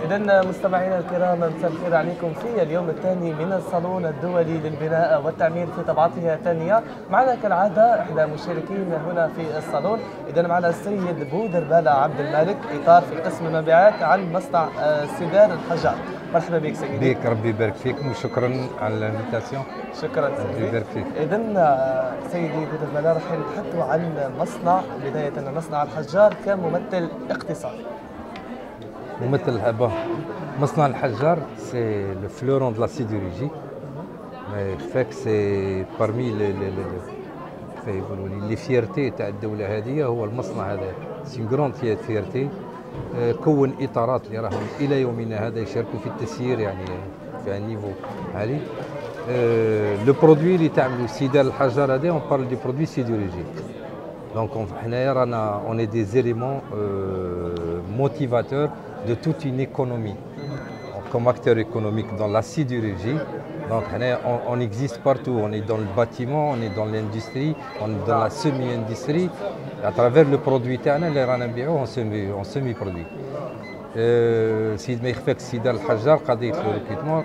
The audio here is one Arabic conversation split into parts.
إذا مستمعينا الكرام، مساء الخير عليكم في اليوم الثاني من الصالون الدولي للبناء والتعمير في طبعته الثانية. معنا كالعادة إحدى المشاركين هنا في الصالون. إذا معنا السيد بودربالة عبد المالك، إطار في قسم المبيعات عن مصنع سيدار الحجار. مرحبا بك سيدي. بك، ربي يبارك فيك وشكرا على الانفيتاسيون. شكرا سيدي. ربي يبارك فيك. إذا سيدي بودربالة راح نتحدثوا عن مصنع، بداية مصنع الحجار كممثل اقتصادي. ممثل مصنع الحجار سي لو فلورون دو لا سيدولوجي. فاك سي بارمي لي فيرتي تاع الدوله هذه، هو المصنع هذا سي اون غروند فيرتي. كون اطارات اللي راهم الى يومنا هذا يشاركوا في التسيير يعني في نيفو عالي. لو برودوي اللي تعملوا سيدار الحجار هذا اون بارل دي برودوي سيدولوجيك. دونك حنايا رانا اون اي دي زيليمون motivateur de toute une économie. Comme acteur économique dans la sidérurgie, donc on existe partout. On est dans le bâtiment, on est dans l'industrie, on est dans la semi-industrie. À travers le produit تاعنا اللي رانا نبيعوه on semi produit. سيد ما يخفاك سيدار الحجار قضية الريكروتمون،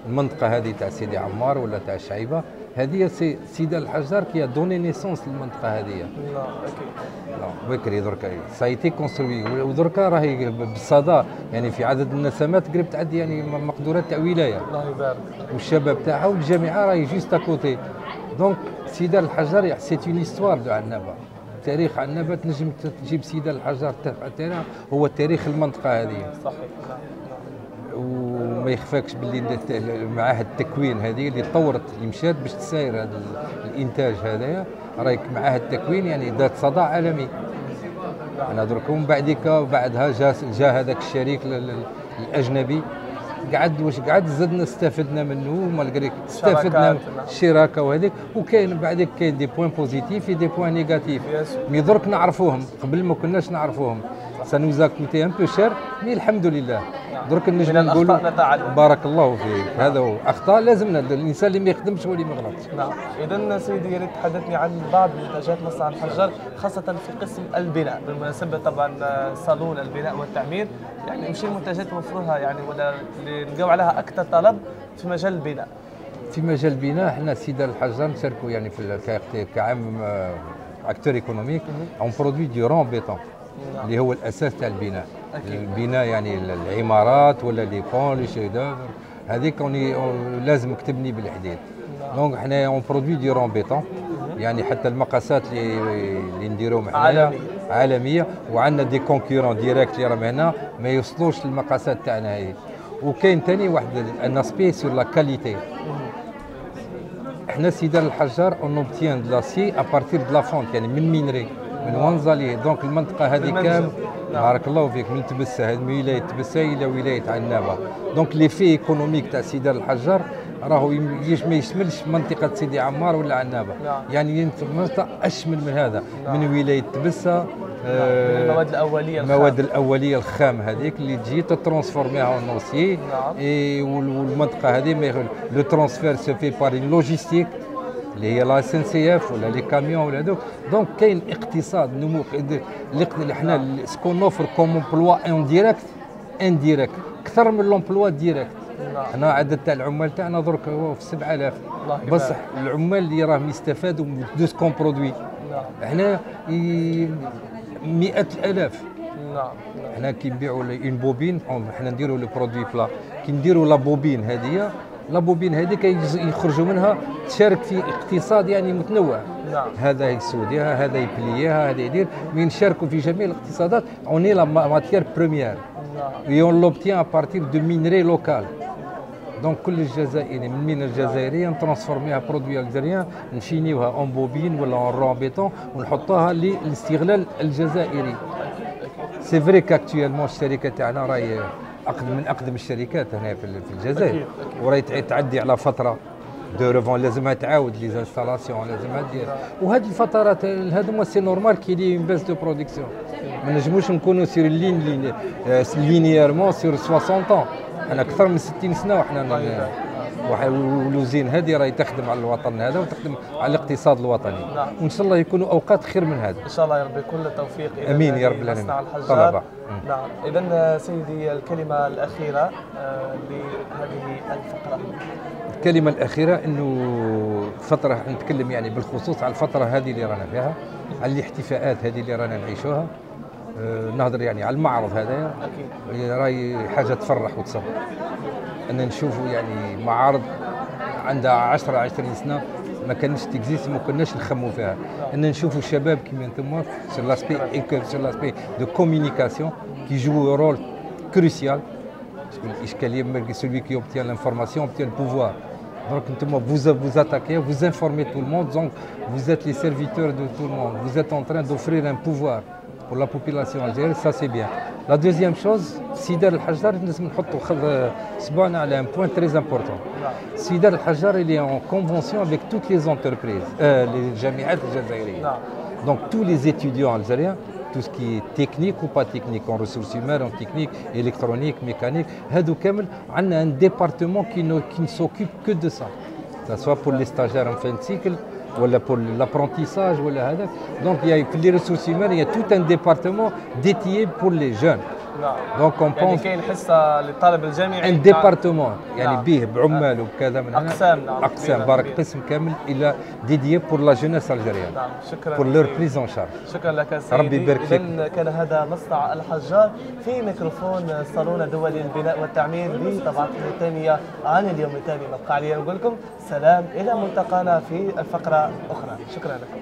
المنطقة هذه تاع سيدي عمار ولا تاع شعيبة، هذه سيدار الحجار كي دوني نيسونس للمنطقة هذه. بكري دركا سايتي كونستروي، ودركا راهي بالصدى يعني في عدد النسمات قريب تعدي يعني مقدورات تاع ولايه. الله يبارك. والشباب تاعها والجامعه راهي جوست كوتي. دونك سيدار الحجار سي اون هيستوار دو عنابه. تاريخ عنابه تنجم تجيب سيدار الحجار تاعنا هو تاريخ المنطقه هذه. صحيح. وما يخفاكش باللي معاه التكوين هذه اللي تطورت اللي مشات باش تساير هذا الانتاج هذايا، رايك معاه التكوين يعني ذات صدى عالمي. انا دركم بعدها جا هذاك الشريك الاجنبي، قعد زدنا استفدنا منه مالغري استفدنا الشراكه وهذيك، وكاين بعدك كاين دي بوين بوزيتيف في دي بوين نيجاتيف. مي درك نعرفوهم، قبل ما كناش نعرفوهم. سنوزا كوتي ان بو شير، مي الحمد لله درك نجم نقولوا بارك الله فيك. هذا هو اخطاء لازمنا، الانسان اللي ما يخدمش هو اللي ما يغلطش. نعم. اذا سيدي يا ريت تحدثني عن بعض منتجات مصنع الحجار خاصه في قسم البناء، بالمناسبه طبعا صالون البناء والتعمير، يعني مش المنتجات توفروها يعني ولا اللي نلقاو عليها اكثر طلب في مجال البناء؟ في مجال البناء احنا سيدار الحجار نشاركوا يعني في كعام اكتور ايكونوميك اون برودوي دي رون بيتون اللي هو الاساس تاع البناء. البناء يعني العمارات ولا لي بون لي شي دوفر هذيك لازم تبني بالحديد. دونك حنا اون برودوي دي رون بيتون، يعني حتى المقاسات اللي نديروهم حنايا عالميه، وعندنا دي كونكورون ديريكت اللي راهم هنا ما يوصلوش للمقاسات تاعنا هذه. وكاين ثاني واحد ان اسبي سور لا كاليتي. احنا سيدار الحجار اون اوبتيان دو لاسي ا بارتير دو لا فونت، يعني من مينري من وانزالي. دونك المنطقه هذه كامل بارك الله فيك من تبسه، هذه من ولايه تبسه الى ولايه عنابه. دونك لي في ايكونوميك تاع سيدار الحجار راهو ما يشملش منطقه سيدي عمار ولا عنابه. يعني منطقه اشمل من هذا. من ولايه تبسه المواد الاوليه الخام هذيك اللي تجي تترانسفورميها اون اوسي. والمنطقه هذه لو ترانسفير سو في بار لوجيستيك اللي هي لا اس ان سي اف ولا لي كاميون ولا هذوك. دونك كاين اقتصاد نمو اللي حنا سكون نوفر كوم امبلوا اون ديريكت انديريكت اكثر من لومبلوا ديريكت. حنا عدد تاع العمال تاعنا درك هو في 7000 بصح العمال اللي راهم يستفادوا دو سكون برودوي حنا مئات الالاف. حنا كي نبيعوا اون بوبين، حنا نديروا لو برودوي بلا، كي نديروا لا بوبين هذه لابوبين هذيك يخرجوا منها تشارك في اقتصاد يعني متنوع. هذا يسوديها، هذا يبليها، هذا يدير، نشاركوا في جميع الاقتصادات. اوني لا ماتيير بروميير اي اون لوبتيان ا بارتير دو مينري لوكال. دونك كل الجزائري من المينا الجزائريه نترانسفورميها برودوي الجزائريين، نشينيوها اون بوبين ولا اون رون بيتون ونحطوها للاستغلال الجزائري. سي فري كاكتويلمون الشركه تاعنا راهي من اقدم الشركات هنا في الجزائر، وراهي تعدي على فتره دو ريفون لازمها تعاود لي زانستالاسيون لازمها دير. وهذه الفترات هذوما سي نورمال كي لي باس دو برودكسيون. ما نجموش نكونوا سير لينييرمون سير 60 طون. انا اكثر من 60 سنه وحنا والوزين هذه راهي تخدم على الوطن هذا وتخدم على الاقتصاد الوطني. نعم. وان شاء الله يكونوا اوقات خير من هذا ان شاء الله يا ربي، كل التوفيق. امين يا رب العالمين. مصنع الحجار. نعم. اذا سيدي الكلمه الاخيره لهذه الفقره. الكلمه الاخيره انه فتره نتكلم يعني بالخصوص على الفتره هذه اللي رانا فيها، على الاحتفاءات هذه اللي رانا نعيشوها. نهضر يعني على المعرض هذايا، اكيد راهي حاجه تفرح وتصبر ان نشوفوا يعني معارض عندها 10 سنه ما كانش تكزيست، ما كناش نخموا فيها. ان نشوفوا شباب كيما انتم sur l'aspect de communication qui joue un rôle crucial. الاشكاليه celui qui obtient l'information obtient le pouvoir. Donc vous attaquez, vous informez tout le monde, donc vous êtes les serviteurs de tout le monde. Vous êtes en train d'offrir un pouvoir pour la population algérienne, ça c'est bien. La deuxième chose, Sidar El-Hajjar, لازم نحطوا صبعنا على un point très important. Sidar El-Hajjar, il est en convention avec toutes les entreprises, les جامعات الجزائرية. Donc tous les étudiants algériens, tout ce qui est technique ou pas technique, en ressources humaines, en technique, électronique, mécanique, هادو كامل عندنا un département qui ne s'occupe que de ça. Ça soit pour les stagiaires en fin de cycle, ou pour l'apprentissage, ou هذاك. Donc il y a pour les ressources humaines, il y a tout un département dédié pour les jeunes. Donc on pense يعني كاين حصه للطالب الجامعي ان ديبارتمون يعني به بعمال وبكذا من هنا اقسام بارك قسم كامل الى ديديي بور لا جونيس الجيريان. نعم شكرا بور لور بريز اون شارج. شكرا لك سيدي. ربي يبارك فيك. اذا كان هذا مصنع الحجار في ميكروفون الصالون الدولي للبناء والتعمير بطبعته الثانيه عن اليوم الثاني. نبقى علي نقول لكم سلام الى ملتقانا في الفقره اخرى. شكرا لكم.